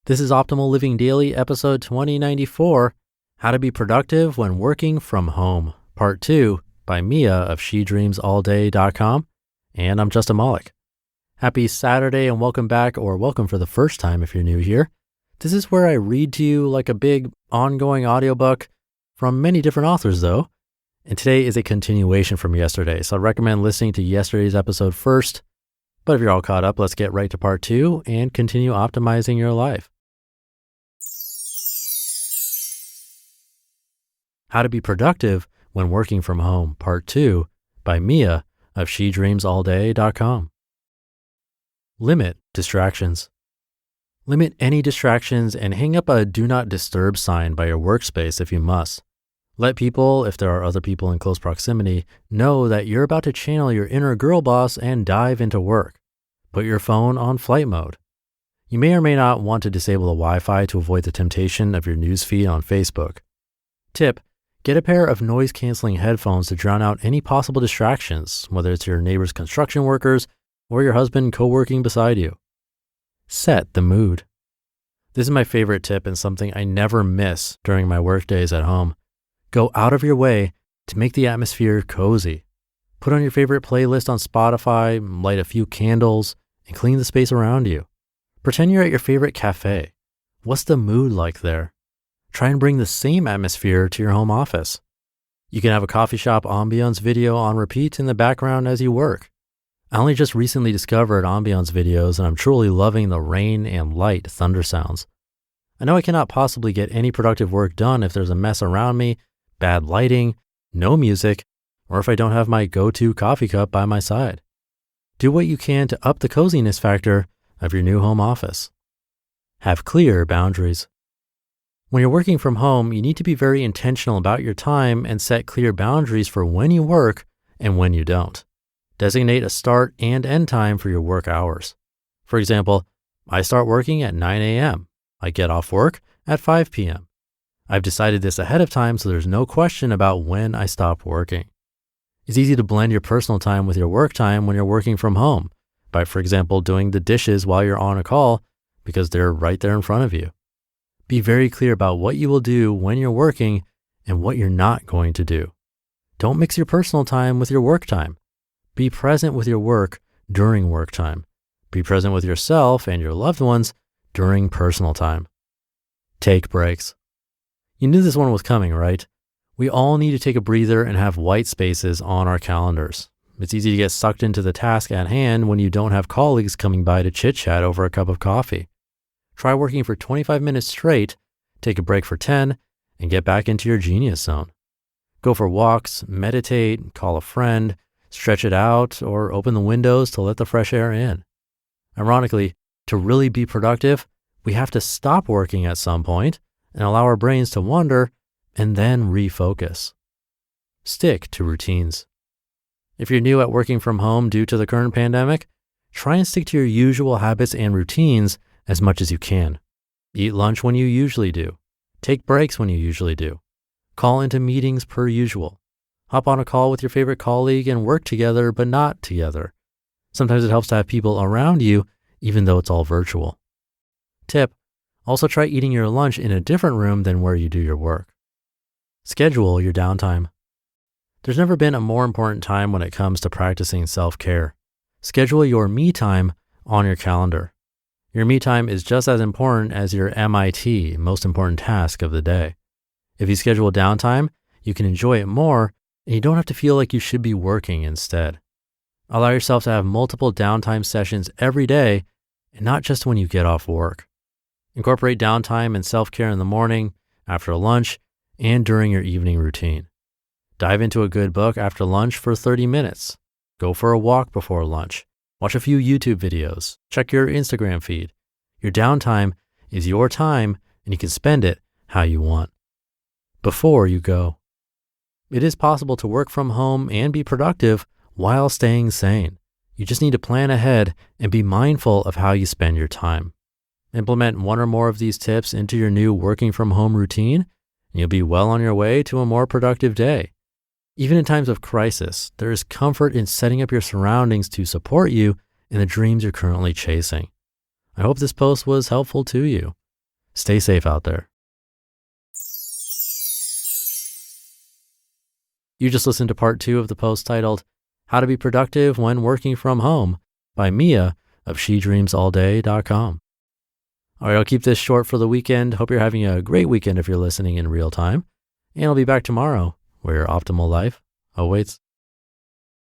This is Optimal Living Daily, episode 2094, How to Be Productive When Working From Home, Part 2, by Mia of SheDreamsAllDay.com, and I'm Justin Malik. Happy Saturday and welcome back, or welcome for the first time if you're new here. This is where I read to you like a big ongoing audiobook from many different authors though, and today is a continuation from yesterday, so I recommend listening to yesterday's episode first. But if you're all caught up, let's get right to part 2 and continue optimizing your life. How to Be Productive When Working From Home, Part 2, by Mia of SheDreamsAllDay.com. Limit distractions. Limit any distractions and hang up a Do Not Disturb sign by your workspace if you must. Let people, if there are other people in close proximity, know that you're about to channel your inner girl boss and dive into work. Put your phone on flight mode. You may or may not want to disable the Wi-Fi to avoid the temptation of your newsfeed on Facebook. Tip: get a pair of noise-canceling headphones to drown out any possible distractions, whether it's your neighbor's construction workers or your husband co-working beside you. Set the mood. This is my favorite tip and something I never miss during my work days at home. Go out of your way to make the atmosphere cozy. Put on your favorite playlist on Spotify, light a few candles, and clean the space around you. Pretend you're at your favorite cafe. What's the mood like there? Try and bring the same atmosphere to your home office. You can have a coffee shop ambiance video on repeat in the background as you work. I only just recently discovered ambiance videos and I'm truly loving the rain and light thunder sounds. I know I cannot possibly get any productive work done if there's a mess around me, bad lighting, no music, or if I don't have my go-to coffee cup by my side. Do what you can to up the coziness factor of your new home office. Have clear boundaries. When you're working from home, you need to be very intentional about your time and set clear boundaries for when you work and when you don't. Designate a start and end time for your work hours. For example, I start working at 9 a.m. I get off work at 5 p.m. I've decided this ahead of time so there's no question about when I stop working. It's easy to blend your personal time with your work time when you're working from home by, for example, doing the dishes while you're on a call because they're right there in front of you. Be very clear about what you will do when you're working and what you're not going to do. Don't mix your personal time with your work time. Be present with your work during work time. Be present with yourself and your loved ones during personal time. Take breaks. You knew this one was coming, right? We all need to take a breather and have white spaces on our calendars. It's easy to get sucked into the task at hand when you don't have colleagues coming by to chit-chat over a cup of coffee. Try working for 25 minutes straight, take a break for 10, and get back into your genius zone. Go for walks, meditate, call a friend, stretch it out, or open the windows to let the fresh air in. Ironically, to really be productive, we have to stop working at some point and allow our brains to wander and then refocus. Stick to routines. If you're new at working from home due to the current pandemic, try and stick to your usual habits and routines as much as you can. Eat lunch when you usually do. Take breaks when you usually do. Call into meetings per usual. Hop on a call with your favorite colleague and work together, but not together. Sometimes it helps to have people around you, even though it's all virtual. Tip: also try eating your lunch in a different room than where you do your work. Schedule your downtime. There's never been a more important time when it comes to practicing self-care. Schedule your me time on your calendar. Your me time is just as important as your MIT, most important task of the day. If you schedule downtime, you can enjoy it more and you don't have to feel like you should be working instead. Allow yourself to have multiple downtime sessions every day and not just when you get off work. Incorporate downtime and self-care in the morning, after lunch, and during your evening routine. Dive into a good book after lunch for 30 minutes. Go for a walk before lunch. Watch a few YouTube videos. Check your Instagram feed. Your downtime is your time and you can spend it how you want. Before you go. It is possible to work from home and be productive while staying sane. You just need to plan ahead and be mindful of how you spend your time. Implement one or more of these tips into your new working from home routine, and you'll be well on your way to a more productive day. Even in times of crisis, there is comfort in setting up your surroundings to support you in the dreams you're currently chasing. I hope this post was helpful to you. Stay safe out there. You just listened to part 2 of the post titled How to Be Productive When Working From Home by Mia of shedreamsalday.com. All right, I'll keep this short for the weekend. Hope you're having a great weekend if you're listening in real time. And I'll be back tomorrow where your optimal life awaits.